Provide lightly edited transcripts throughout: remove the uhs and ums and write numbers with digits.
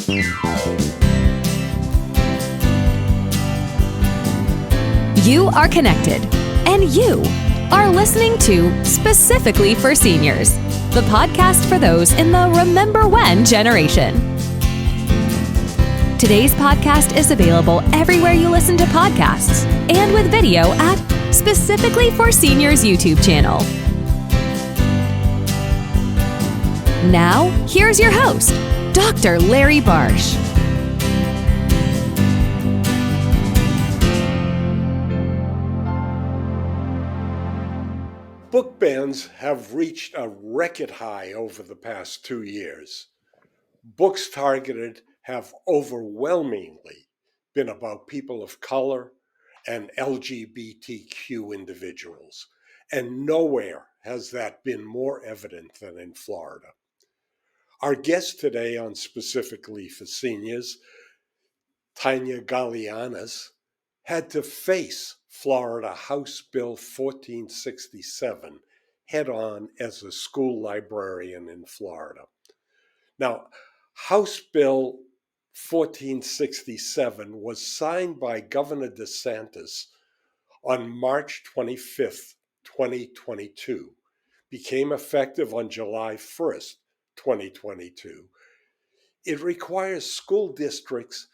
You are connected, and you are listening to Specifically for Seniors, the podcast for those in the Remember When generation. Today's podcast is available everywhere you listen to podcasts and with video at Specifically for Seniors YouTube channel. Now, here's your host, Dr. Larry Barsh. Book bans have reached a record high over the past 2 years. Books targeted have overwhelmingly been about people of color and LGBTQ individuals, and nowhere has that been more evident than in Florida. Our guest today on Specifically for Seniors, Tania Galiñanes, had to face Florida House Bill 1467 head-on as a school librarian in Florida. Now, House Bill 1467 was signed by Governor DeSantis on March 25th, 2022, became effective on July 1st, 2022. It requires school districts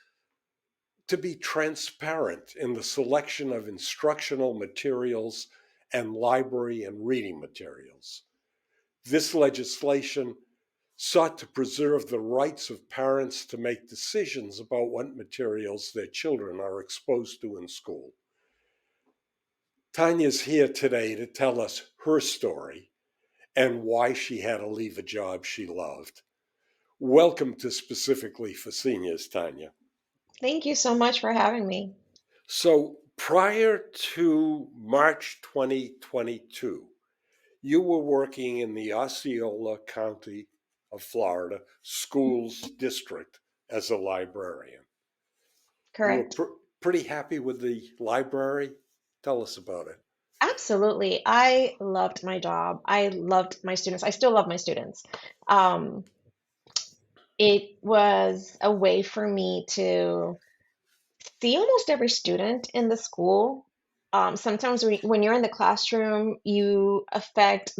to be transparent in the selection of instructional materials and library and reading materials. This legislation sought to preserve the rights of parents to make decisions about what materials their children are exposed to in school. Tania's here today to tell us her story and why she had to leave a job she loved. Welcome to Specifically for Seniors, Tania. Thank you so much for having me. So prior to March 2022, you were working in the Osceola County of Florida Schools District as a librarian. Correct. You were pretty happy with the library? Tell us about it. Absolutely. I loved my job. I loved my students. I still love my students. It was a way for me to see almost every student in the school. Sometimes when you're in the classroom, you influence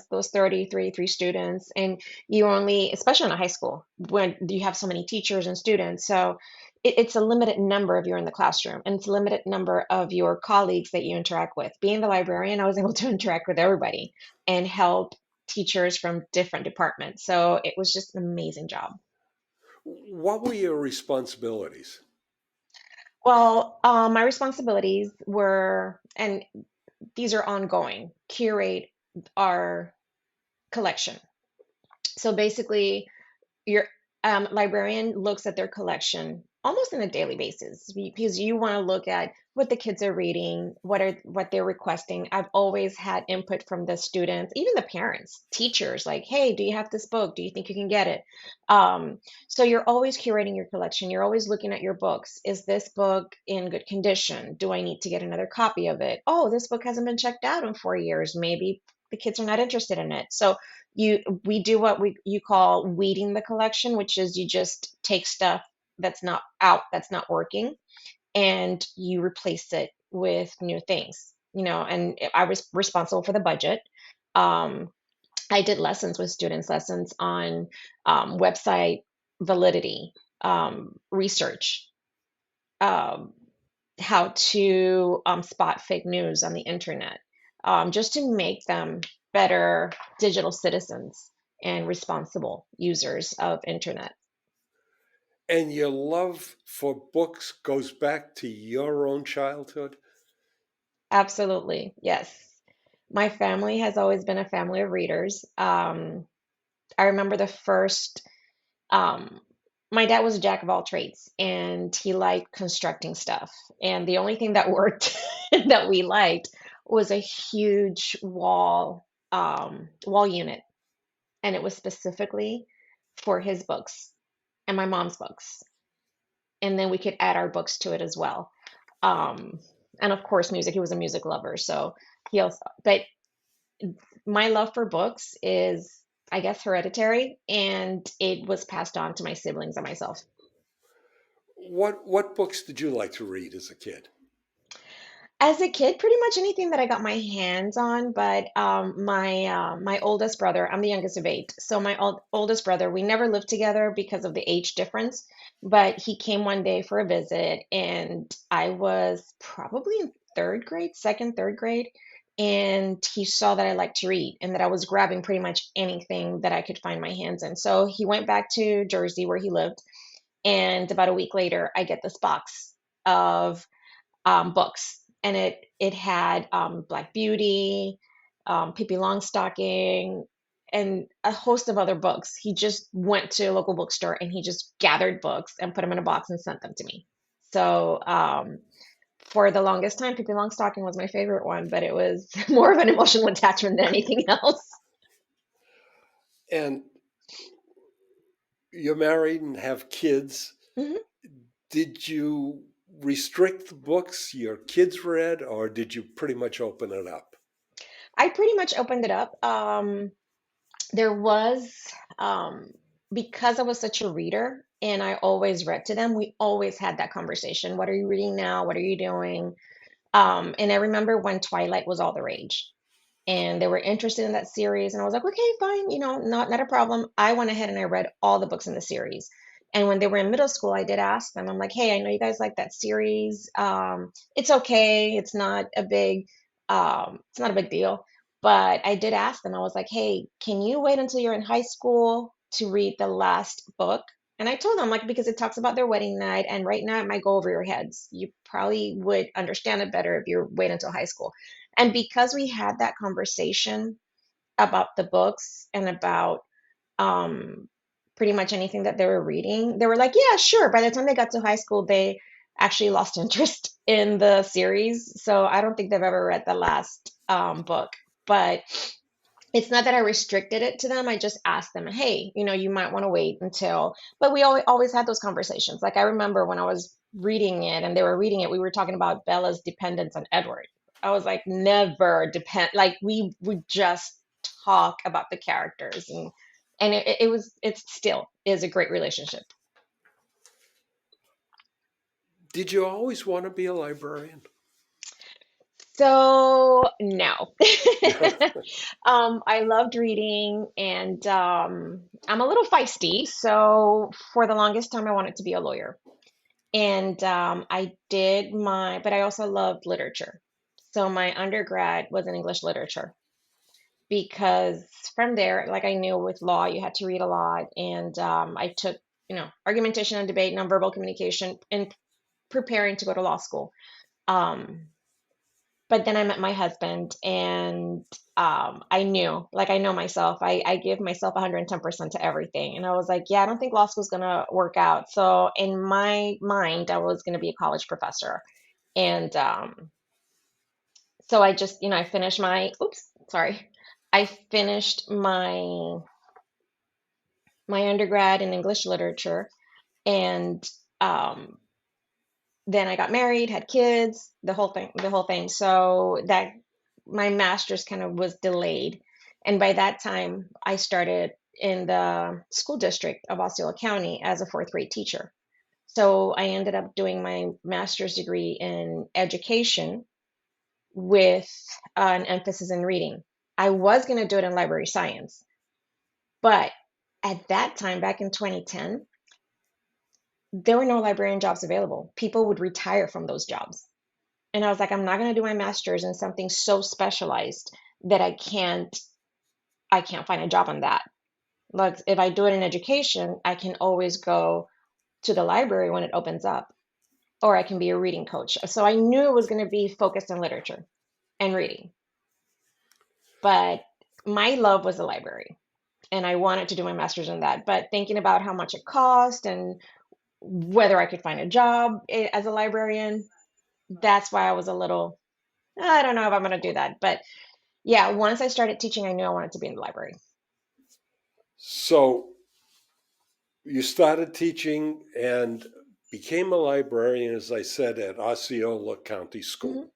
those 33 students, and you only, especially in a high school, when you have so many teachers and students. So it's a limited number of you in the classroom, and it's a limited number of your colleagues that you interact with. Being the librarian, I was able to interact with everybody and help teachers from different departments. So it was just an amazing job. What were your responsibilities? Well, my responsibilities were, and these are ongoing, curate our collection. So basically, your librarian looks at their collection almost on a daily basis because you want to look at what the kids are reading, what they're requesting. I've always had input from the students, even the parents, teachers, like, hey, do you have this book? Do you think you can get it? So you're always curating your collection. You're always looking at your books. Is this book in good condition? Do I need to get another copy of it? Oh, this book hasn't been checked out in 4 years. Maybe the kids are not interested in it. So we do what you call weeding the collection, which is you just take stuff that's not out, that's not working, and you replace it with new things, and I was responsible for the budget. I did lessons with students, lessons on website validity, research, how to spot fake news on the internet, just to make them better digital citizens and responsible users of internet. And your love for books goes back to your own childhood? Absolutely, yes. My family has always been a family of readers. I remember my dad was a jack of all trades, and he liked constructing stuff. And the only thing that worked that we liked was a huge wall unit, and it was specifically for his books and my mom's books, and then we could add our books to it as well. And of course, music. He was a music lover, so but my love for books is I guess, hereditary, and it was passed on to my siblings and myself. What books did you like to read as a kid? As a kid, pretty much anything that I got my hands on, but my oldest brother, I'm the youngest of eight, so my oldest brother, we never lived together because of the age difference, but he came one day for a visit, and I was probably in third grade, second, third grade, and he saw that I liked to read and that I was grabbing pretty much anything that I could find my hands in. So he went back to Jersey where he lived, and about a week later, I get this box of books, and it had Black Beauty, Pippi Longstocking, and a host of other books. He just went to a local bookstore and he just gathered books and put them in a box and sent them to me. So for the longest time, Pippi Longstocking was my favorite one, but it was more of an emotional attachment than anything else. And you're married and have kids. Mhm. Did you restrict the books your kids read, or did you pretty much open it up? I pretty much opened it up. There was, um, because I was such a reader and I always read to them, we always had that conversation. What are you reading now? What are you doing? And I remember when Twilight was all the rage and they were interested in that series, and I was like, okay, fine, not a problem. I went ahead and I read all the books in the series. And when they were in middle school, I did ask them, I'm like, hey, I know you guys like that series. It's okay. It's not a big deal. But I did ask them, I was like, hey, can you wait until you're in high school to read the last book? And I told them, like, because it talks about their wedding night, and right now it might go over your heads. You probably would understand it better if you wait until high school. And because we had that conversation about the books and about um, pretty much anything that they were reading, they were like, yeah, sure. By the time they got to high school, they actually lost interest in the series. So I don't think they've ever read the last book. But it's not that I restricted it to them. I just asked them, hey, you might want to wait until, but we always had those conversations. Like I remember when I was reading it and they were reading it, we were talking about Bella's dependence on Edward. I was like, never depend, like we would just talk about the characters, and it still is a great relationship. Did you always want to be a librarian? So no. I loved reading, and I'm a little feisty. So for the longest time, I wanted to be a lawyer. And but I also loved literature. So my undergrad was in English literature because from there, like I knew with law, you had to read a lot. And I took, argumentation and debate, nonverbal communication, in preparing to go to law school. Um, but then I met my husband, and I knew, like I know myself, I give myself 110% to everything. And I was like, yeah, I don't think law school is going to work out. So in my mind, I was going to be a college professor. And so I just, I finished oops, sorry. I finished my undergrad in English literature, and um, then I got married, had kids, the whole thing. So that my master's kind of was delayed. And by that time, I started in the school district of Osceola County as a fourth grade teacher. So I ended up doing my master's degree in education with an emphasis in reading. I was going to do it in library science, but at that time, back in 2010, there were no librarian jobs available. People would retire from those jobs. And I was like, I'm not going to do my master's in something so specialized that I can't find a job on that. Like if I do it in education, I can always go to the library when it opens up, or I can be a reading coach. So I knew it was going to be focused on literature and reading. But my love was the library, and I wanted to do my master's in that. But thinking about how much it cost and whether I could find a job as a librarian, that's why I was a little, I don't know if I'm going to do that. But yeah, once I started teaching, I knew I wanted to be in the library. So you started teaching and became a librarian, as I said, at Osceola County School. Hmm.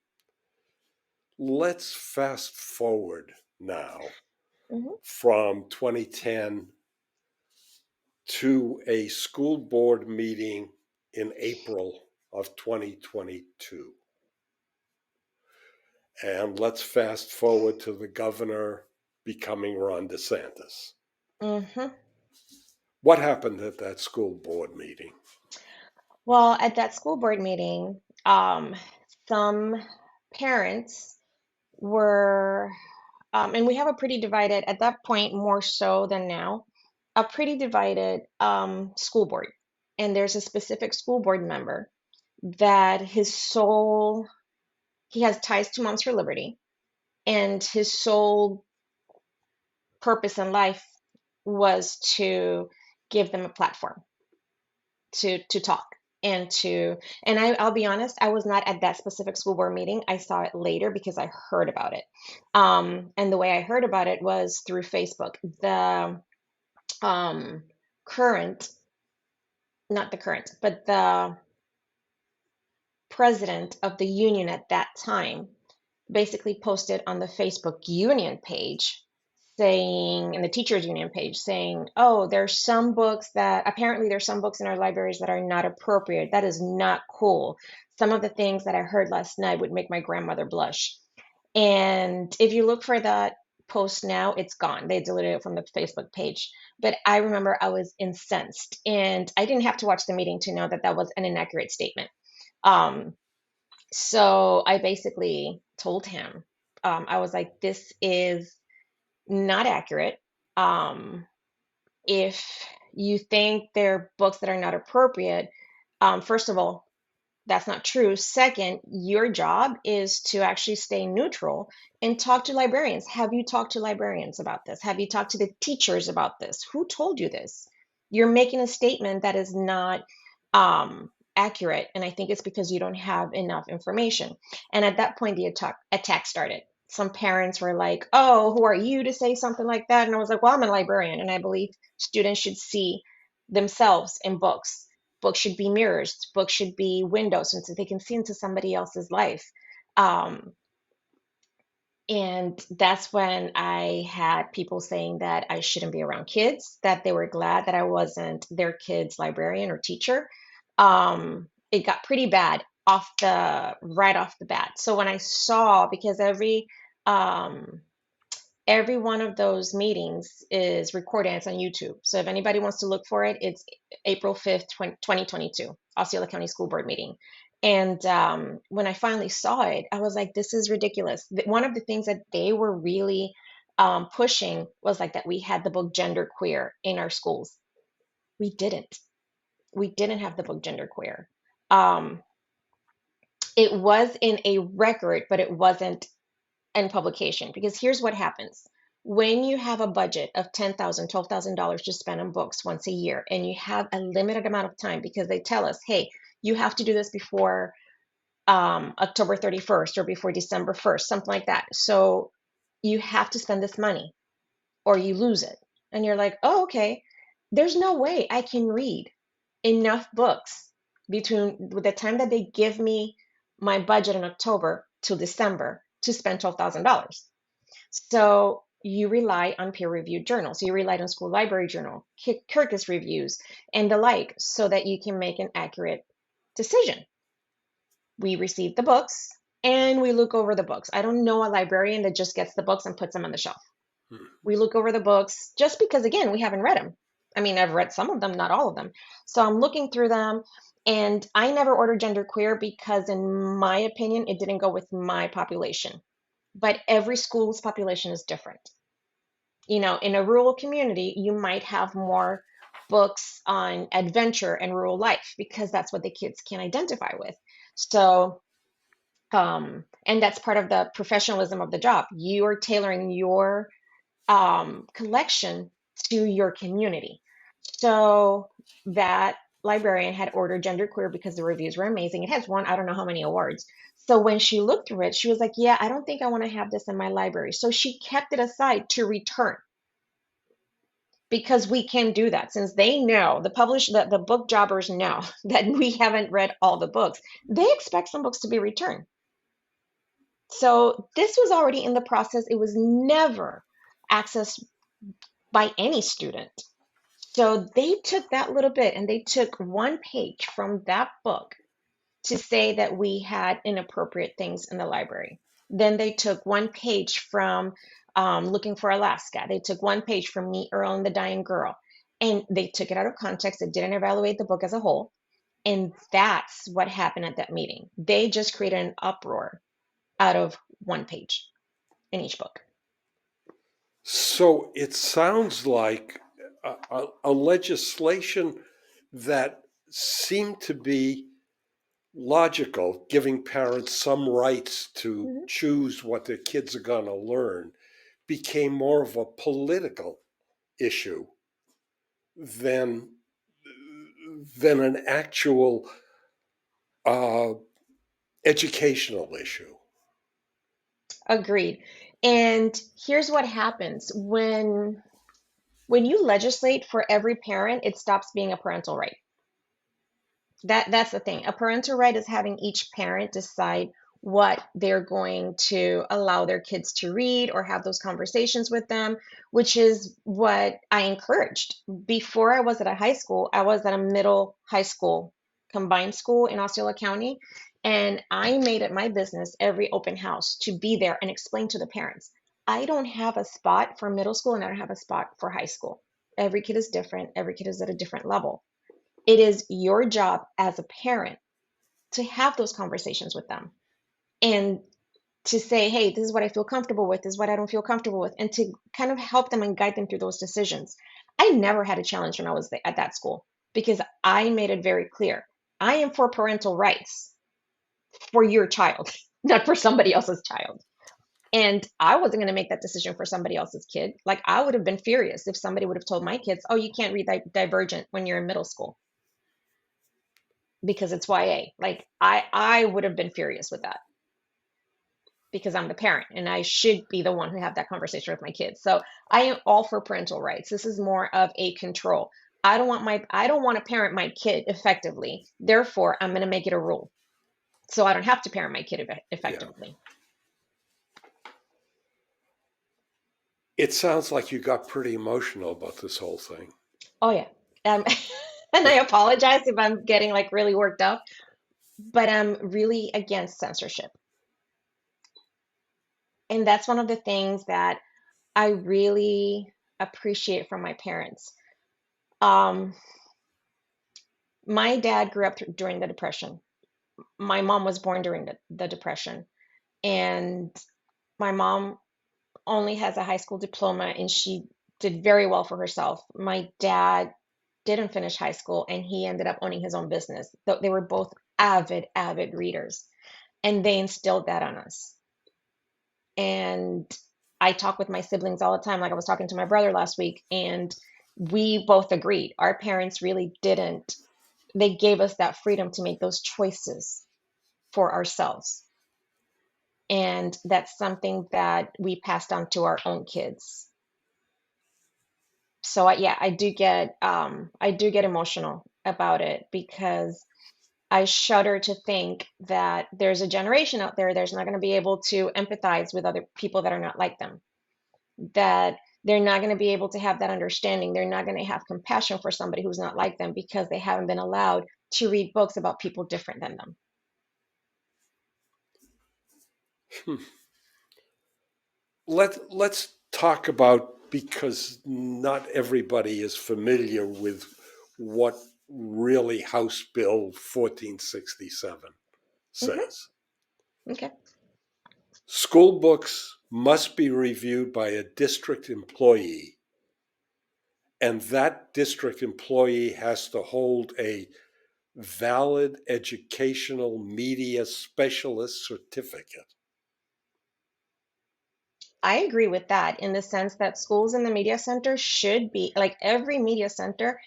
Let's fast forward now. from 2010 to a school board meeting in April of 2022. And let's fast forward to the governor becoming Ron DeSantis. Mm-hmm. What happened at that school board meeting? Well, at that school board meeting, some parents were, and we have a pretty divided, at that point, more so than now, a pretty divided school board. And there's a specific school board member that he has ties to Moms for Liberty, and his sole purpose in life was to give them a platform to talk I'll be honest, I was not at that specific school board meeting. I saw it later because I heard about it. And the way I heard about it was through Facebook. The current, not the current, but the president of the union at that time basically posted on the Facebook union page saying, in the teachers union page, saying, oh, there's some books in our libraries that are not appropriate. That is not cool. Some of the things that I heard last night would make my grandmother blush. And if you look for that post now, it's gone. They deleted it from the Facebook page. But I remember I was incensed, and I didn't have to watch the meeting to know that that was an inaccurate statement. So I basically told him, I was like, this is not accurate. If you think they're books that are not appropriate, first of all, that's not true. Second, your job is to actually stay neutral and talk to librarians. Have you talked to librarians about this? Have you talked to the teachers about this? Who told you this? You're making a statement that is not accurate, and I think it's because you don't have enough information. And at that point, the attack started. Some parents were like, oh, who are you to say something like that? And I was like, well, I'm a librarian, and I believe students should see themselves in books. Books should be mirrors. Books should be windows so they can see into somebody else's life. And that's when I had people saying that I shouldn't be around kids, that they were glad that I wasn't their kid's librarian or teacher. It got pretty bad right off the bat. So when I saw, because every one of those meetings is recorded, it's on YouTube. So if anybody wants to look for it, it's April 5th, 2022, Osceola County School Board meeting. And when I finally saw it, I was like, this is ridiculous. One of the things that they were really pushing was like that we had the book Genderqueer in our schools. We didn't. We didn't have the book Genderqueer. It was in a record, but it wasn't in publication. Because here's what happens. When you have a budget of $10,000, $12,000 to spend on books once a year, and you have a limited amount of time, because they tell us, hey, you have to do this before October 31st or before December 1st, something like that. So you have to spend this money or you lose it. And you're like, oh, okay, there's no way I can read enough books between the time that they give me my budget in October to December to spend $12,000. So you rely on peer-reviewed journals. You rely on school library journal, Kirkus reviews, and the like, so that you can make an accurate decision. We receive the books and we look over the books. I don't know a librarian that just gets the books and puts them on the shelf. We look over the books just because, again, we haven't read them. I mean, I've read some of them, not all of them. So I'm looking through them, and I never ordered Genderqueer because, in my opinion, it didn't go with my population. But every school's population is different. You know, in a rural community, you might have more books on adventure and rural life because that's what the kids can identify with. So, and that's part of the professionalism of the job. You are tailoring your collection to your community. So that librarian had ordered Genderqueer because the reviews were amazing. It has won I don't know how many awards. So when she looked through it, she was like, yeah, I don't think I want to have this in my library. So she kept it aside to return. Because we can do that, since they know, the book jobbers know that we haven't read all the books. They expect some books to be returned. So this was already in the process. It was never accessed by any student. So they took that little bit and they took one page from that book to say that we had inappropriate things in the library. Then they took one page from Looking for Alaska. They took one page from Meet Earl and the Dying Girl. And they took it out of context. They didn't evaluate the book as a whole. And that's what happened at that meeting. They just created an uproar out of one page in each book. So it sounds like a legislation that seemed to be logical, giving parents some rights to Mm-hmm. choose what their kids are going to learn, became more of a political issue than an actual uh, educational issue. Agreed. And here's what happens when you legislate for every parent, it stops being a parental right. That's the thing. A parental right is having each parent decide what they're going to allow their kids to read or have those conversations with them, which is what I encouraged. Before I was at a high school, I was at a middle high school combined school in Osceola County, and I made it my business every open house to be there and explain to the parents. I don't have a spot for middle school and I don't have a spot for high school. Every kid is different, every kid is at a different level. It is your job as a parent to have those conversations with them and to say, hey, this is what I feel comfortable with, this is what I don't feel comfortable with, and to kind of help them and guide them through those decisions. I never had a challenge when I was at that school because I made it very clear. I am for parental rights for your child, not for somebody else's child. And I wasn't going to make that decision for somebody else's kid. Like, I would have been furious if somebody would have told my kids, oh, you can't read Divergent when you're in middle school because it's YA. Like, I would have been furious with that because I'm the parent and I should be the one who have that conversation with my kids. So I am all for parental rights. This is more of a control. I don't want to parent my kid effectively. Therefore, I'm going to make it a rule. So I don't have to parent my kid effectively. Yeah. It sounds like you got pretty emotional about this whole thing. Oh yeah. And I apologize if I'm getting like really worked up, but I'm really against censorship. And that's one of the things that I really appreciate from my parents. Um, my dad grew up during the Depression. My mom was born during the Depression. And my mom only has a high school diploma and she did very well for herself. My dad didn't finish high school and he ended up owning his own business. They were both avid readers and they instilled that on us. And I talk with my siblings all the time. Like I was talking to my brother last week, and we both agreed. Our parents really didn't, they gave us that freedom to make those choices for ourselves. And that's something that we passed on to our own kids. So yeah, I do get emotional about it because I shudder to think that there's a generation out there that's not going to be able to empathize with other people that are not like them, that they're not going to be able to have that understanding. They're not going to have compassion for somebody who's not like them because they haven't been allowed to read books about people different than them. Let's talk about, because not everybody is familiar with what really House Bill 1467 says. Okay. School books must be reviewed by a district employee, and that district employee has to hold a valid educational media specialist certificate. I agree with that in the sense that schools in the media center should be like every media center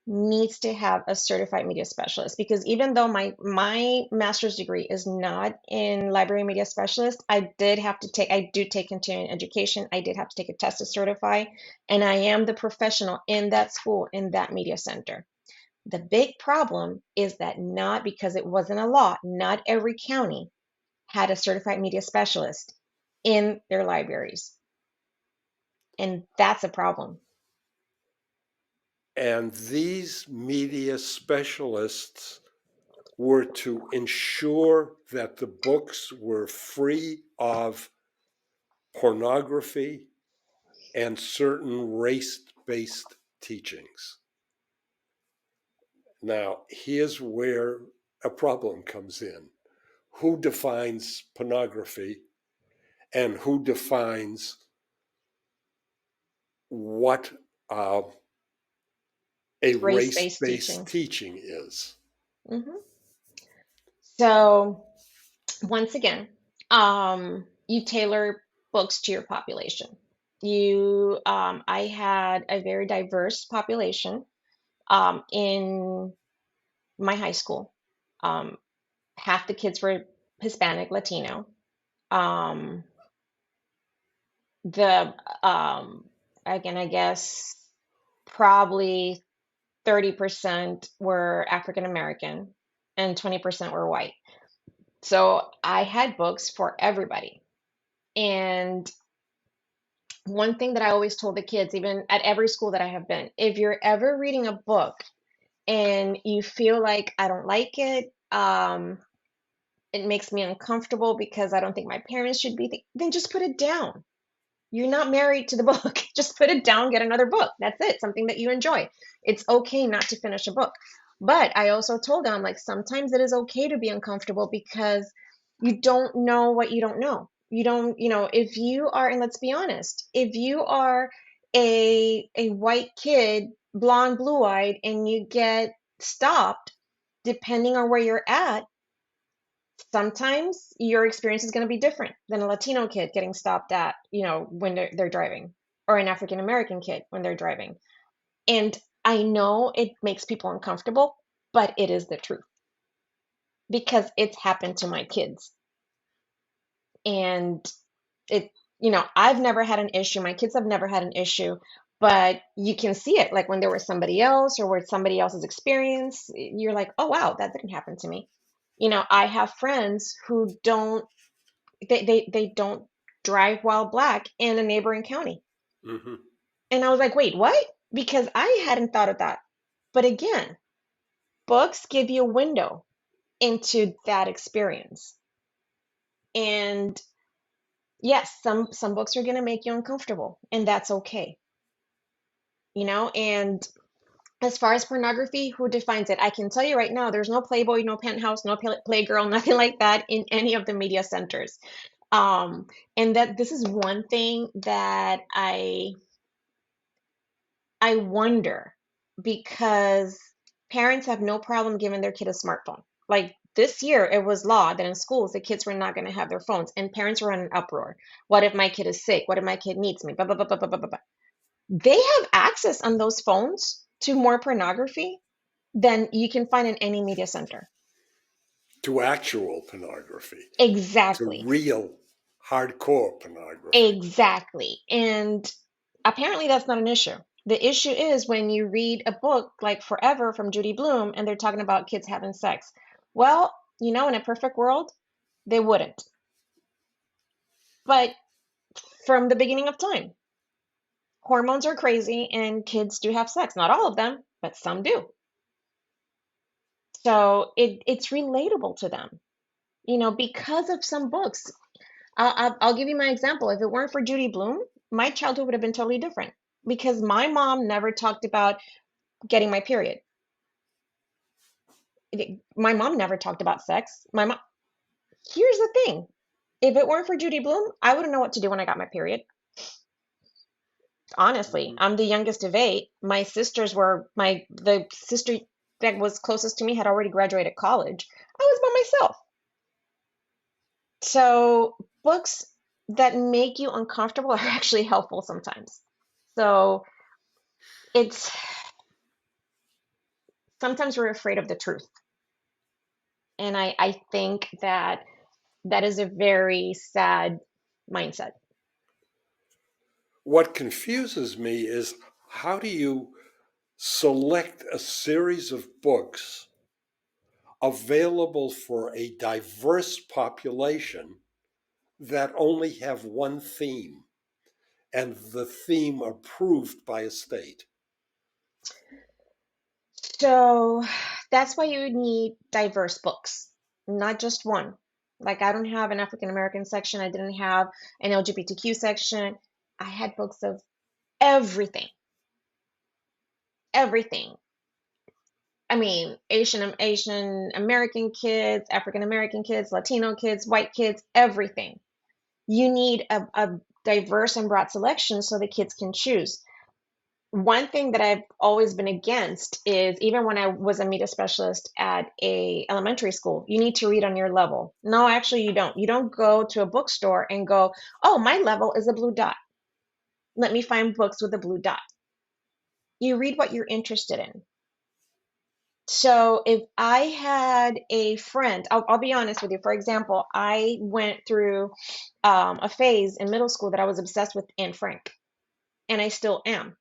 needs to have a certified media specialist because even though my master's degree is not in library media specialist, I do take continuing education. I did have to take a test to certify, and I am the professional in that school in that media center. The big problem is that not because it wasn't a law, not every county had a certified media specialist in their libraries. And that's a problem. And these media specialists were to ensure that the books were free of pornography and certain race-based teachings. Now, here's where a problem comes in. Who defines pornography and who defines what a Race-based race-based teaching. teaching is? Hmm. So once again, you tailor books to your population. I had a very diverse population in my high school. Um, Half the kids were Hispanic, Latino. Um, the Again, I guess probably 30% were African American and 20% were white. So I had books for everybody. And one thing that I always told the kids, even at every school that I have been, if you're ever reading a book and you feel like I don't like it, it makes me uncomfortable because I don't think my parents should be, then just put it down. You're not married to the book. Just put it down, get another book. That's it, something that you enjoy. It's okay not to finish a book. But I also told them, like, sometimes it is okay to be uncomfortable because you don't know what you don't know. You don't, if you are, and let's be honest, if you are a white kid, blonde, blue-eyed, and you get stopped, depending on where you're at, sometimes your experience is going to be different than a Latino kid getting stopped at, when they're driving, or an African American kid when they're driving. And I know it makes people uncomfortable, but it is the truth because it's happened to my kids. And it, I've never had an issue. My kids have never had an issue, but you can see it like when there was somebody else or where somebody else's experience, you're like, oh, wow, that didn't happen to me. I have friends who they don't drive while black in a neighboring county. Mm-hmm. And I was like, wait, what? Because I hadn't thought of that. But again, books give you a window into that experience. And yes, some books are going to make you uncomfortable, and that's okay. And as far as pornography, who defines it? I can tell you right now, there's no Playboy, no Penthouse, no Playgirl, nothing like that in any of the media centers. Um, and that this is one thing that I wonder, because parents have no problem giving their kid a smartphone. Like this year, it was law that in schools the kids were not going to have their phones, and parents were in an uproar. What if my kid is sick? What if my kid needs me? Blah, blah, blah, blah, blah, blah, blah. They have access on those phones to more pornography than you can find in any media center. To actual pornography, to Exactly. real hardcore pornography. Exactly. And apparently that's not an issue. The issue is when you read a book like Forever from Judy Blume and they're talking about kids having sex. Well, in a perfect world, they wouldn't. But from the beginning of time, hormones are crazy and kids do have sex. Not all of them, but some do. So it's relatable to them, because of some books. I'll give you my example. If it weren't for Judy Blume, my childhood would have been totally different because my mom never talked about getting my period. My mom never talked about sex. Here's the thing. If it weren't for Judy Blume, I wouldn't know what to do when I got my period. Honestly, Mm-hmm. I'm the youngest of eight. My sisters were the sister that was closest to me had already graduated college. I was by myself. So books that make you uncomfortable are actually helpful sometimes. So it's sometimes we're afraid of the truth. And I think that is a very sad mindset. What confuses me is how do you select a series of books available for a diverse population that only have one theme? and the theme approved by a state? So that's why you need diverse books, not just one. Like I don't have an African American section. I didn't have an LGBTQ section. I had books of everything, everything. I mean, Asian American kids, African American kids, Latino kids, white kids, everything. You need a diverse and broad selection so the kids can choose. One thing that I've always been against is even when I was a media specialist at a elementary school, you need to read on your level. No, actually you don't. You don't go to a bookstore and go, "Oh, my level is a blue dot. Let me find books with a blue dot." You read what you're interested in. So if I had a friend, I'll be honest with you. For example, I went through a phase in middle school that I was obsessed with Anne Frank, and I still am.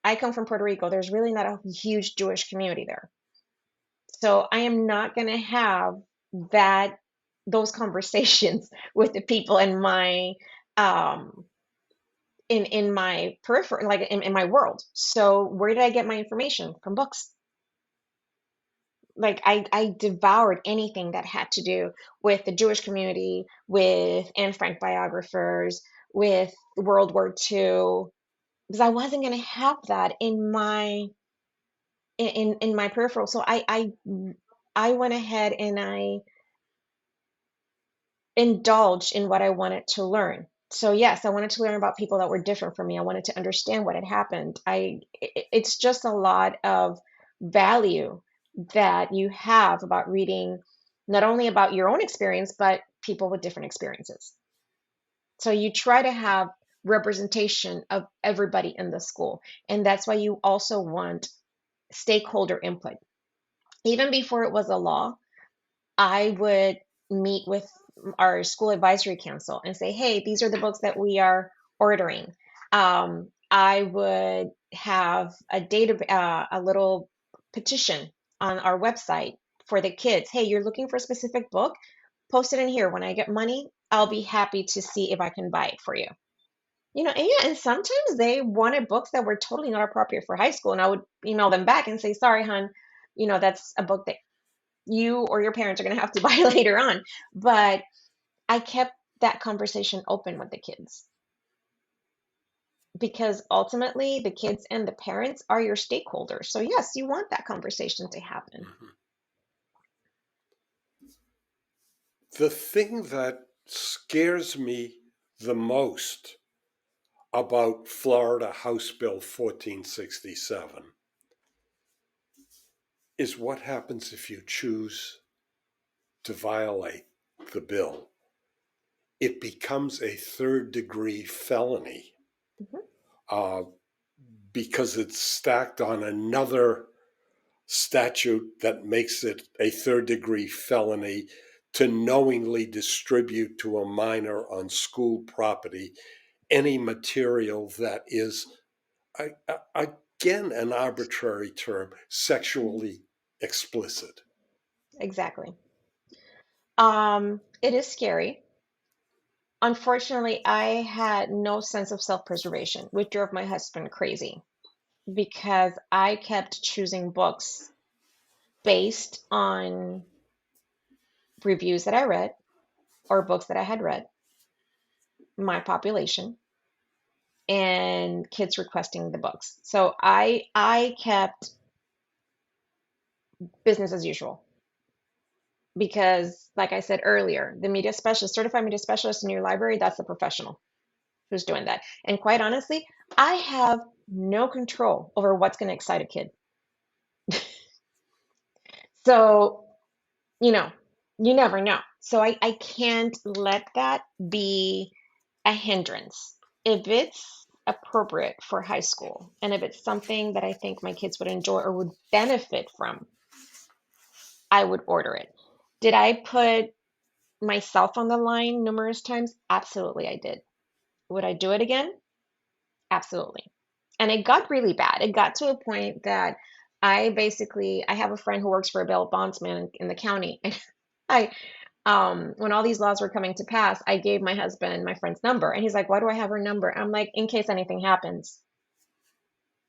I come from Puerto Rico. There's really not a huge Jewish community there. So I am not going to have those conversations with the people in my um in my periphery, like in my world. So where did I get my information? From books. Like I devoured anything that had to do with the Jewish community, with Anne Frank biographers, with World War II, because I wasn't going to have that in my peripheral. So I went ahead and I indulged in what I wanted to learn. So yes, I wanted to learn about people that were different from me. I wanted to understand what had happened. It's just a lot of value that you have about reading not only about your own experience, but people with different experiences. So you try to have representation of everybody in the school. And that's why you also want stakeholder input. Even before it was a law, I would meet with our school advisory council and say, hey, these are the books that we are ordering. I would have a little petition on our website for the kids. Hey, you're looking for a specific book? Post it in here. When I get money, I'll be happy to see if I can buy it for you. And yeah, and sometimes they wanted books that were totally not appropriate for high school, and I would email them back and say, sorry, hon, that's a book that you or your parents are going to have to buy later on. But I kept that conversation open with the kids because ultimately the kids and the parents are your stakeholders. So yes, you want that conversation to happen. The thing that scares me the most about Florida House Bill 1467 is what happens if you choose to violate the bill. It becomes a third-degree felony because it's stacked on another statute that makes it a third-degree felony to knowingly distribute to a minor on school property any material that is, again, an arbitrary term, sexually explicit. Exactly. It is scary. Unfortunately, I had no sense of self-preservation, which drove my husband crazy because I kept choosing books based on reviews that I read or books that I had read, my population, and kids requesting the books. So I kept business as usual because, like I said earlier, the media specialist, certified media specialist in your library, that's a professional who's doing that. And quite honestly, I have no control over what's going to excite a kid. So, you know, you never know. So I can't let that be a hindrance. If it's appropriate for high school and if it's something that I think my kids would enjoy or would benefit from, I would order it. Did I put myself on the line numerous times? Absolutely, I did. Would I do it again? Absolutely. And it got really bad. It got to a point that I have a friend who works for a bail bondsman in the county. And I when all these laws were coming to pass, I gave my husband my friend's number. And he's like, why do I have her number? I'm like, in case anything happens,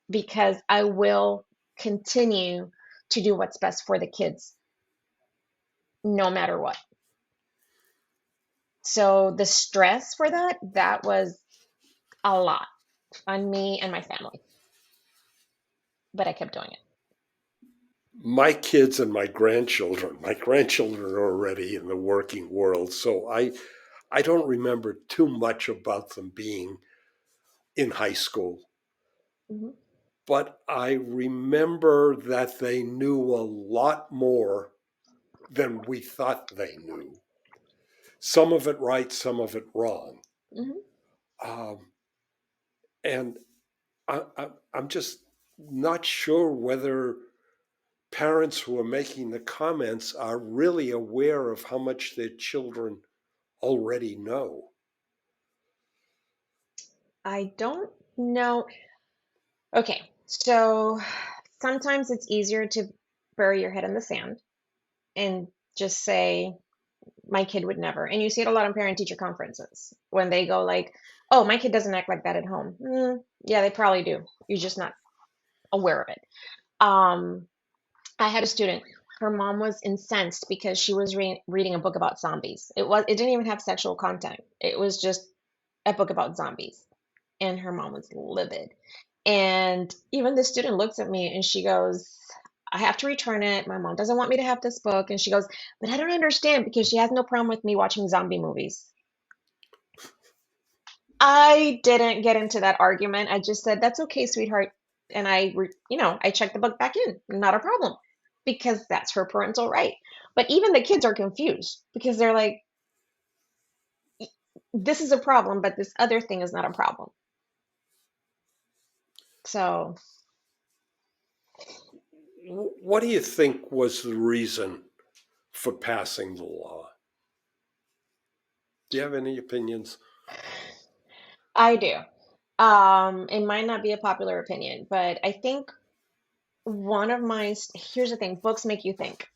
because I will continue to do what's best for the kids, no matter what. So the stress for that was a lot on me and my family. But I kept doing it. My kids and my grandchildren are already in the working world, so I don't remember too much about them being in high school. Mm-hmm. But I remember that they knew a lot more than we thought they knew. Some of it right, some of it wrong. Mm-hmm. Um, and I'm just not sure whether parents who are making the comments are really aware of how much their children already know. I don't know. Okay, so sometimes it's easier to bury your head in the sand and just say, my kid would never. And you see it a lot on parent teacher conferences when they go like, oh, my kid doesn't act like that at home. Yeah, they probably do. You're just not aware of it. I had a student. Her mom was incensed because she was reading a book about zombies. It didn't even have sexual content. It was just a book about zombies, and her mom was livid. And even the student looks at me and she goes, I have to return it. My mom doesn't want me to have this book. And she goes, but I don't understand because she has no problem with me watching zombie movies. I didn't get into that argument. I just said, that's okay, sweetheart. And I checked the book back in. Not a problem, because that's her parental right. But even the kids are confused because they're like, this is a problem, but this other thing is not a problem. So, What do you think was the reason for passing the law? Do you have any opinions? I do. It might not be a popular opinion, but I think here's the thing, books make you think.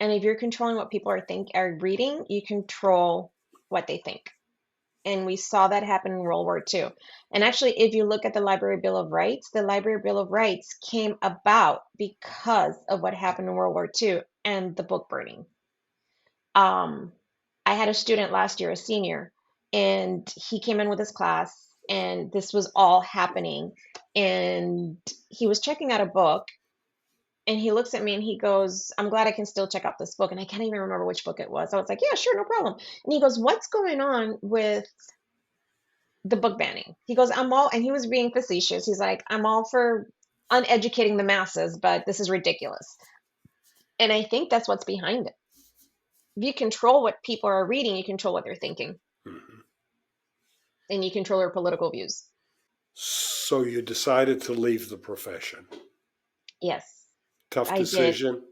And if you're controlling what people are reading, you control what they think. And we saw that happen in World War II. And actually, if you look at the Library Bill of Rights, the Library Bill of Rights came about because of what happened in World War II and the book burning. I had a student last year, a senior, and he came in with his class, and this was all happening. And he was checking out a book, and he looks at me and he goes, I'm glad I can still check out this book. And I can't even remember which book it was. I was like, yeah, sure, no problem. And he goes, what's going on with the book banning? He goes, and he was being facetious. He's like, I'm all for uneducating the masses, but this is ridiculous. And I think that's what's behind it. If you control what people are reading, you control what they're thinking. Mm-hmm. And you control their political views. So you decided to leave the profession. Yes. Tough I decision. did.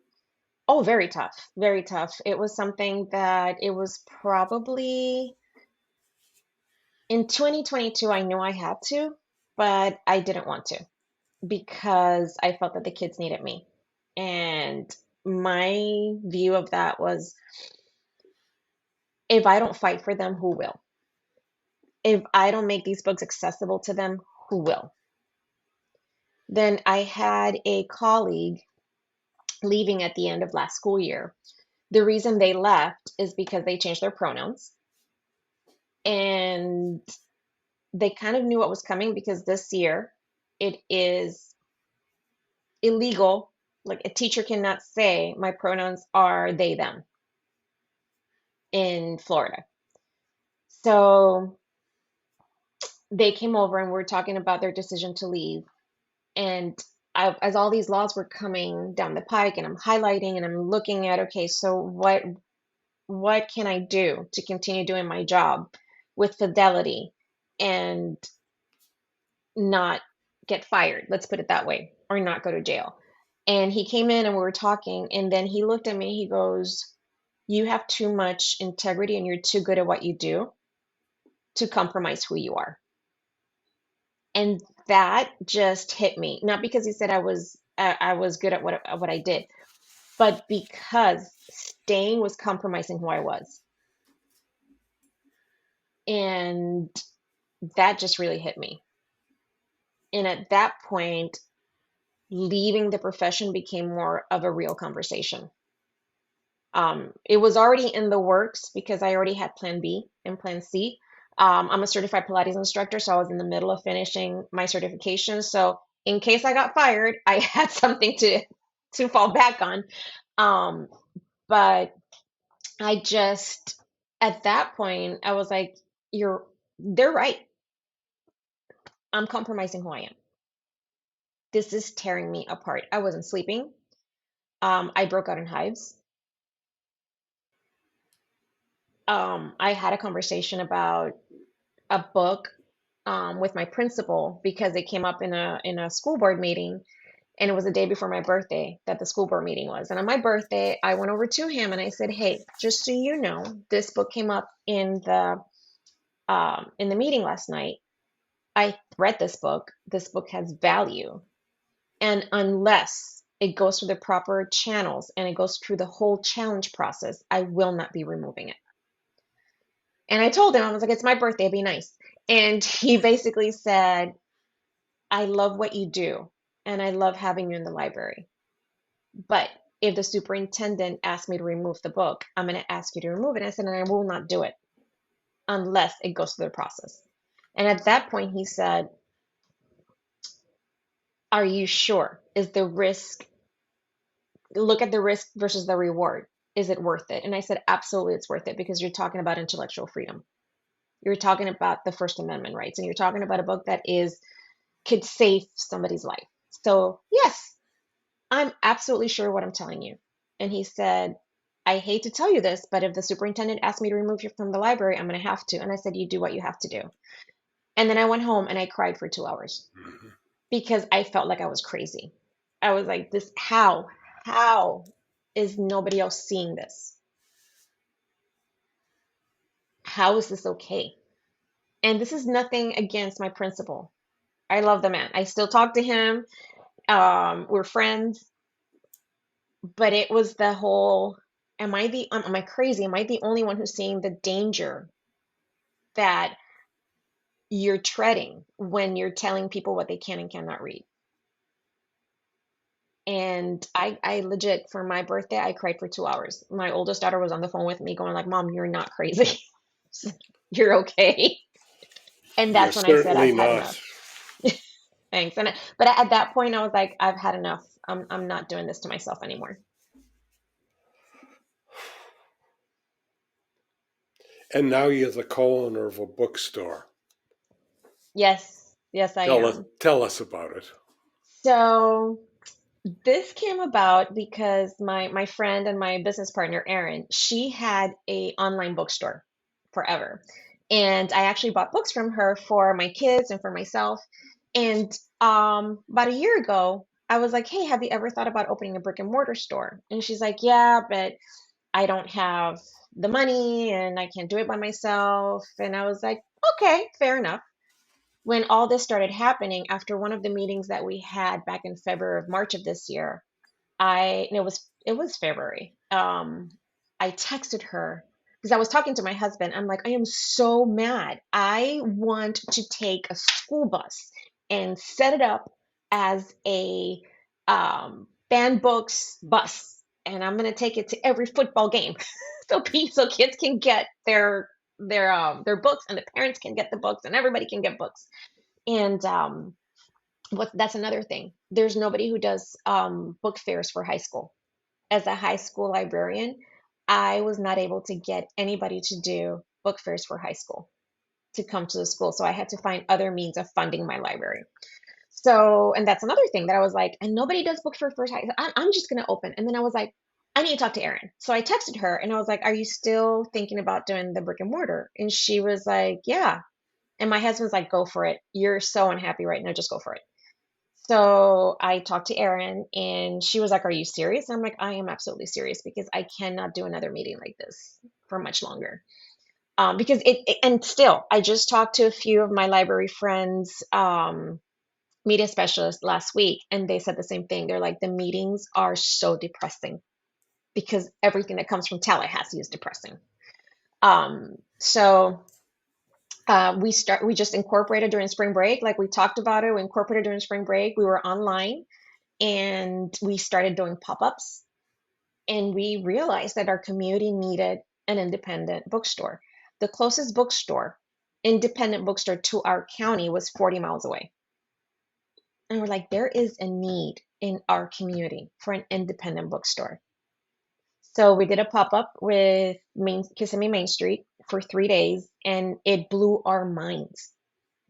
Oh, very tough. Very tough. It was something that it was probably in 2022, I knew I had to, but I didn't want to because I felt that the kids needed me. And my view of that was, if I don't fight for them, who will? If I don't make these books accessible to them, who will? Then I had a colleague leaving at the end of last school year. The reason they left is because they changed their pronouns. And they kind of knew what was coming because this year it is illegal. Like, a teacher cannot say my pronouns are they, them in Florida. So they came over and we were talking about their decision to leave. And as all these laws were coming down the pike, and I'm highlighting and I'm looking at, okay, so what can I do to continue doing my job with fidelity and not get fired, let's put it that way, or not go to jail? And he came in and we were talking, and then he looked at me, he goes, you have too much integrity and you're too good at what you do to compromise who you are. And that just hit me, not because he said I was good at what I did, but because staying was compromising who I was. And that just really hit me. And at that point, leaving the profession became more of a real conversation. It was already in the works because I already had plan B and plan C. I'm a certified Pilates instructor, so I was in the middle of finishing my certification. So in case I got fired, I had something to fall back on. Um, but I just at that point I was like, they're right. I'm compromising who I am. This is tearing me apart. I wasn't sleeping. I broke out in hives. I had a conversation about a book with my principal because it came up in a school board meeting, and it was the day before my birthday that the school board meeting was. And on my birthday, I went over to him and I said, "Hey, just so you know, this book came up in the meeting last night. I read this book. This book has value, and unless it goes through the proper channels and it goes through the whole challenge process, I will not be removing it." And I told him, I was like, "It's my birthday, be nice." And he basically said, "I love what you do, and I love having you in the library. But if the superintendent asked me to remove the book, I'm going to ask you to remove it." And I said, "And I will not do it unless it goes through the process." And at that point, he said, "Are you sure? Is the risk, look at the risk versus the reward. Is it worth it?" And I said, "Absolutely, it's worth it because you're talking about intellectual freedom. You're talking about the First Amendment rights, and you're talking about a book that could save somebody's life. So, yes, I'm absolutely sure what I'm telling you." And he said, "I hate to tell you this, but if the superintendent asked me to remove you from the library, I'm going to have to." And I said, "You do what you have to do." And then I went home and I cried for 2 hours because I felt like I was crazy. I was like, this, how is nobody else seeing this? How is this okay? And this is nothing against my principal. I love the man. I still talk to him. We're friends, but it was the whole, am I crazy? Am I the only one who's seeing the danger that you're treading when you're telling people what they can and cannot read? And I legit, for my birthday, I cried for 2 hours. My oldest daughter was on the phone with me going like, "Mom, you're not crazy. You're okay." And You're that's when I said, certainly "I've had not. enough." Thanks. But at that point, I was like, "I've had enough. I'm not doing this to myself anymore." And now you're the co-owner of a bookstore. Yes, yes, I am. Tell us about it. So this came about because my friend and my business partner, Erin, she had a online bookstore forever. And I actually bought books from her for my kids and for myself. And about a year ago, I was like, "Hey, have you ever thought about opening a brick and mortar store?" And she's like, "Yeah, but I don't have the money and I can't do it by myself." And I was like, "Okay, fair enough." When all this started happening, after one of the meetings that we had back in February of March of this year, and it was February. I texted her because I was talking to my husband. I'm like, "I am so mad. I want to take a school bus and set it up as a banned books bus, and I'm gonna take it to every football game, so kids can get their books, and the parents can get the books, and everybody can get books." And that's another thing. There's nobody who does book fairs for high school. As a high school librarian, I was not able to get anybody to do book fairs for high school to come to the school. So I had to find other means of funding my library. So, and that's another thing that I was like, and nobody does book fair for high. I'm just going to open. And then I was like, I need to talk to Erin. So I texted her and I was like, "Are you still thinking about doing the brick and mortar?" And she was like, "Yeah." And my husband's like, "Go for it. You're so unhappy right now. Just go for it." So I talked to Erin and she was like, "Are you serious?" And I'm like, "I am absolutely serious because I cannot do another meeting like this for much longer." Because and still, I just talked to a few of my library friends, media specialists last week, and they said the same thing. They're like, the meetings are so depressing because everything that comes from Tallahassee is depressing. So We just incorporated during spring break, like we talked about it. We incorporated during spring break. We were online and we started doing pop-ups, and we realized that our community needed an independent bookstore. The closest independent bookstore to our county was 40 miles away. And we're like, there is a need in our community for an independent bookstore. So we did a pop-up with Kissimmee Main Street for 3 days, and it blew our minds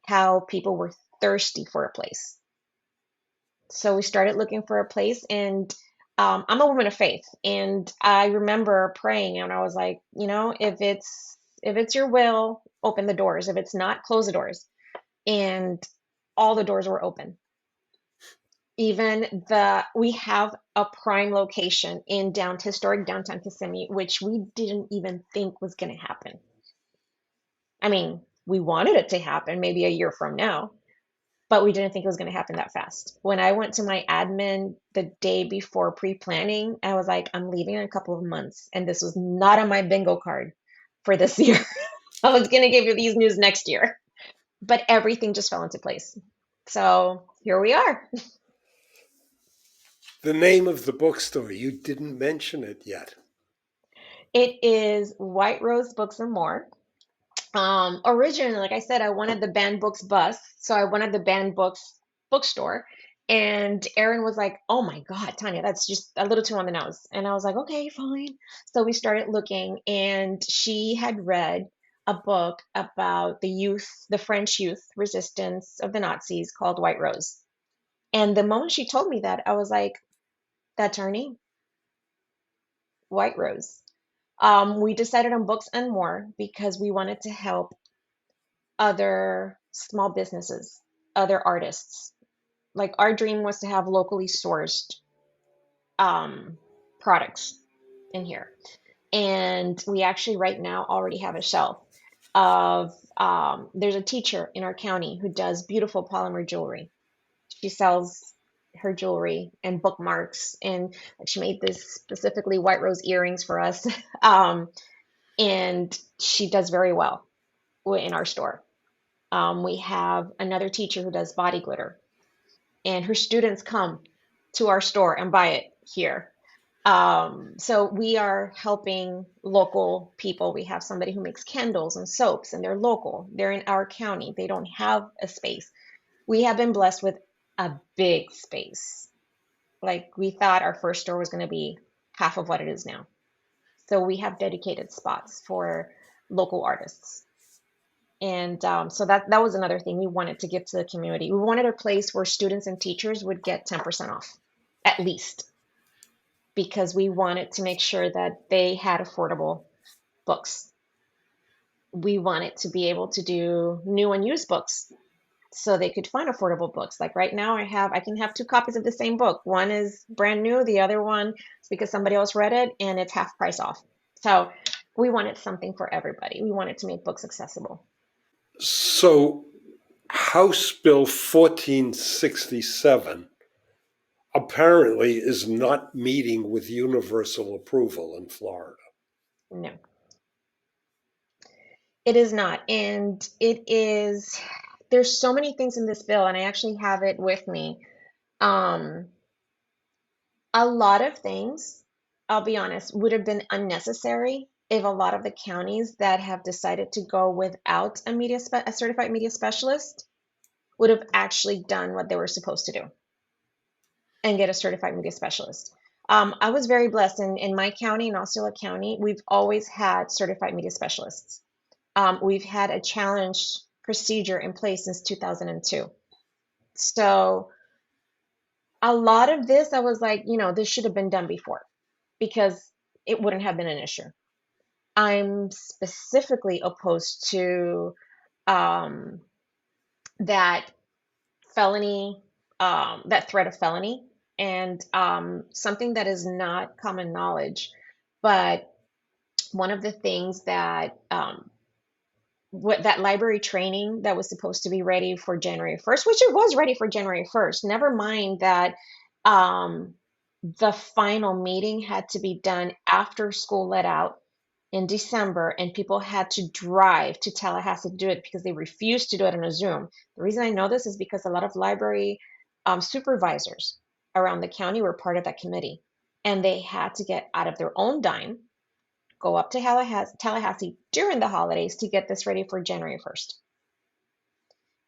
how people were thirsty for a place. So we started looking for a place, and I'm a woman of faith, and I remember praying, and I was like, if it's your will, open the doors. If it's not, close the doors. And all the doors were open. We have a prime location in historic downtown Kissimmee, which we didn't even think was going to happen. I mean, we wanted it to happen maybe a year from now, but we didn't think it was going to happen that fast. When I went to my admin the day before pre-planning, I was like, I'm leaving in a couple of months, and this was not on my bingo card for this year. I was going to give you these news next year, but everything just fell into place. So here we are. The name of the bookstore, you didn't mention it yet. It is White Rose Books and More. Originally, like I said, I wanted the banned books bus, so I wanted the banned books bookstore. And Erin was like, "Oh my God, Tania, that's just a little too on the nose." And I was like, "Okay, fine." So we started looking, and she had read a book about the French youth resistance of the Nazis called White Rose. And the moment she told me that, I was like, "That's our name, White Rose." We decided on Books and More because we wanted to help other small businesses, other artists. Like our dream was to have locally sourced products in here. And we actually right now already have a shelf of, there's a teacher in our county who does beautiful polymer jewelry. She sells her jewelry and bookmarks, and like she made this specifically White Rose earrings for us. And she does very well in our store. We have another teacher who does body glitter, and her students come to our store and buy it here. So we are helping local people. We have somebody who makes candles and soaps, and they're local. They're in our county. They don't have a space. We have been blessed with a big space. Like we thought our first store was going to be half of what it is now. So we have dedicated spots for local artists. And so that was another thing we wanted to give to the community. We wanted a place where students and teachers would get 10% off, at least, because we wanted to make sure that they had affordable books. We wanted to be able to do new and used books so they could find affordable books. Like right now I can have two copies of the same book. One is brand new, the other one is because somebody else read it and it's half price off. So we wanted something for everybody. We wanted to make books accessible. So House Bill 1467 apparently is not meeting with universal approval in Florida. No, it is not. And there's so many things in this bill, and I actually have it with me. Um, a lot of things, I'll be honest, would have been unnecessary if a lot of the counties that have decided to go without a certified media specialist would have actually done what they were supposed to do and get a certified media specialist. I was very blessed in my county, in Osceola County. We've always had certified media specialists. We've had a challenge procedure in place since 2002. So a lot of this, I was like, this should have been done before because it wouldn't have been an issue. I'm specifically opposed to that felony, that threat of felony, and something that is not common knowledge. But one of the things that that library training that was supposed to be ready for January 1st, which it was ready for January 1st, never mind that the final meeting had to be done after school let out in December, and people had to drive to Tallahassee to do it because they refused to do it on a Zoom. The reason I know this is because a lot of library supervisors around the county were part of that committee, and they had to get out of their own dime, go up to Tallahassee during the holidays to get this ready for January 1st.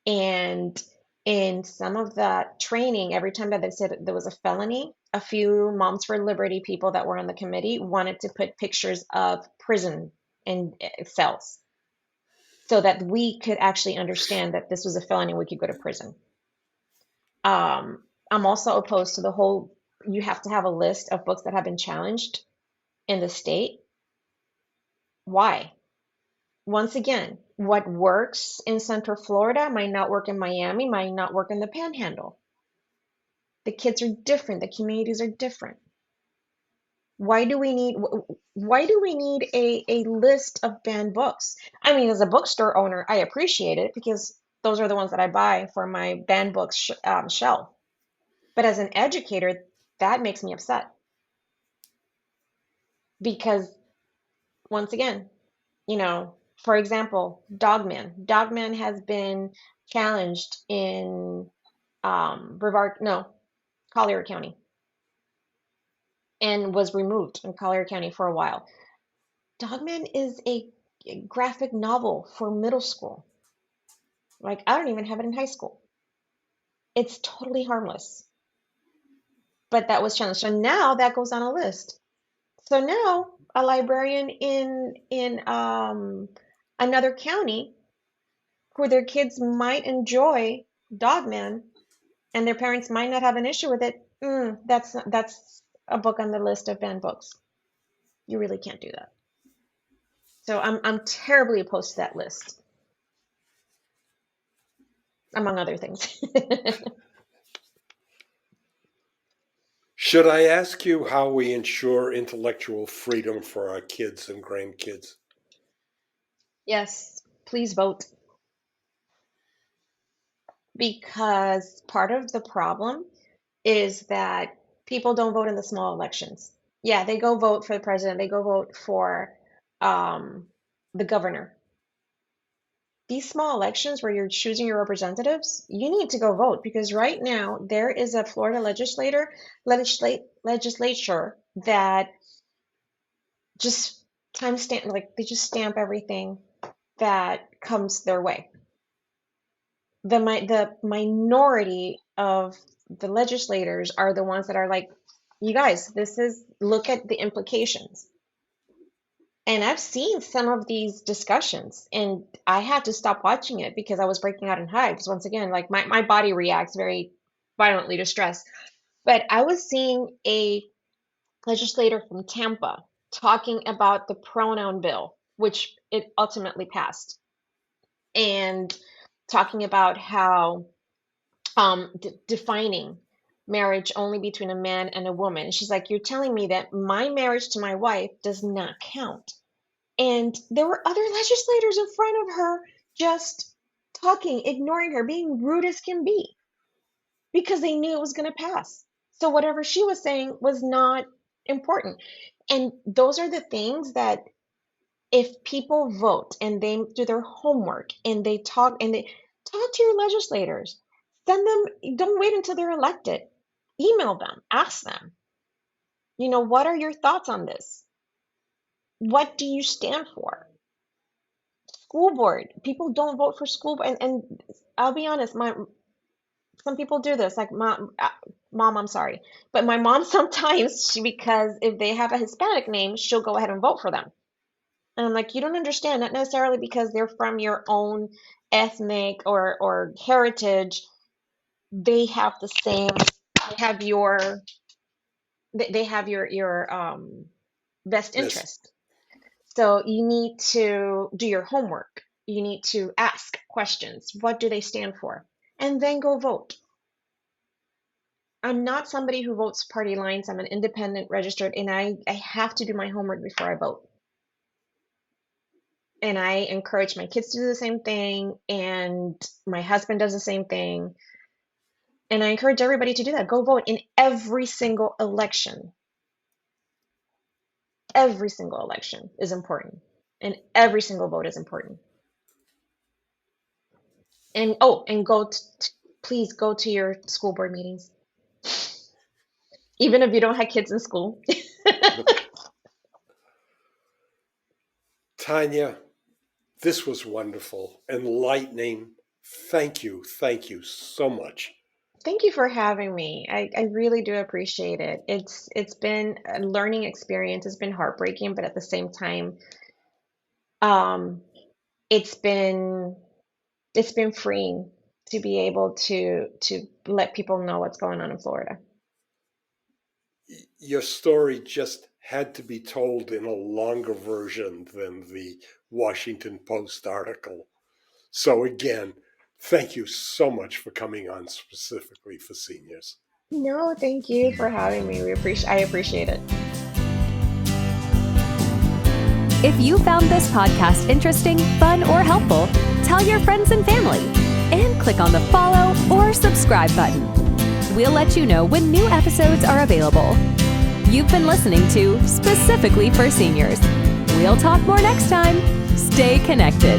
And in some of that training, every time that they said there was a felony, a few Moms for Liberty people that were on the committee wanted to put pictures of prison and cells so that we could actually understand that this was a felony, we could go to prison. I'm also opposed to the whole, you have to have a list of books that have been challenged in the state. Why? Once again, what works in Central Florida might not work in Miami, might not work in the Panhandle. The kids are different, the communities are different. Why do we need a list of banned books? I mean, as a bookstore owner, I appreciate it because those are the ones that I buy for my banned books shelf. But as an educator, that makes me upset because once again, for example, Dogman. Dogman has been challenged in Collier County, and was removed in Collier County for a while. Dogman is a graphic novel for middle school. Like, I don't even have it in high school. It's totally harmless. But that was challenged. So now that goes on a list. So now a librarian in another county who their kids might enjoy Dogman and their parents might not have an issue with it, that's a book on the list of banned books. You really can't do that. So I'm terribly opposed to that list, among other things. Should I ask you how we ensure intellectual freedom for our kids and grandkids? Yes, please vote. Because part of the problem is that people don't vote in the small elections. Yeah, they go vote for the president, they go vote for the governor. These small elections where you're choosing your representatives, you need to go vote because right now there is a Florida legislature that just they just stamp everything that comes their way. The minority of the legislators are the ones that are like, you guys, look at the implications. And I've seen some of these discussions and I had to stop watching it because I was breaking out in hives. Once again, like my body reacts very violently to stress. But I was seeing a legislator from Tampa talking about the pronoun bill, which it ultimately passed, and talking about how defining marriage only between a man and a woman. She's like, you're telling me that my marriage to my wife does not count. And there were other legislators in front of her just talking, ignoring her, being rude as can be because they knew it was going to pass. So whatever she was saying was not important. And those are the things that if people vote and they do their homework and they talk to your legislators, send them, don't wait until they're elected. Email them, ask them, what are your thoughts on this? What do you stand for? School board, people don't vote for school board. And I'll be honest, some people do this, like mom, I'm sorry, but my mom sometimes, because if they have a Hispanic name, she'll go ahead and vote for them. And I'm like, you don't understand, not necessarily because they're from your own ethnic or heritage. They have the same, they have your best Yes. interest. So you need to do your homework. You need to ask questions. What do they stand for? And then go vote. I'm not somebody who votes party lines. I'm an independent registered, and I have to do my homework before I vote. And I encourage my kids to do the same thing, and my husband does the same thing. And I encourage everybody to do that. Go vote in every single election. every single election is important, and every single vote is important. And please go to your school board meetings, even if you don't have kids in school. Tania, this was wonderful, enlightening. Thank you so much. Thank you for having me. I really do appreciate it. It's been a learning experience. It's been heartbreaking, but at the same time, um, it's been freeing to be able to let people know what's going on in Florida. Your story just had to be told in a longer version than the Washington Post article. So again, thank you so much for coming on specifically for seniors. No, thank you for having me. I appreciate it. If you found this podcast interesting, fun, or helpful, tell your friends and family, and click on the follow or subscribe button. We'll let you know when new episodes are available. You've been listening to Specifically for Seniors. We'll talk more next time. Stay connected.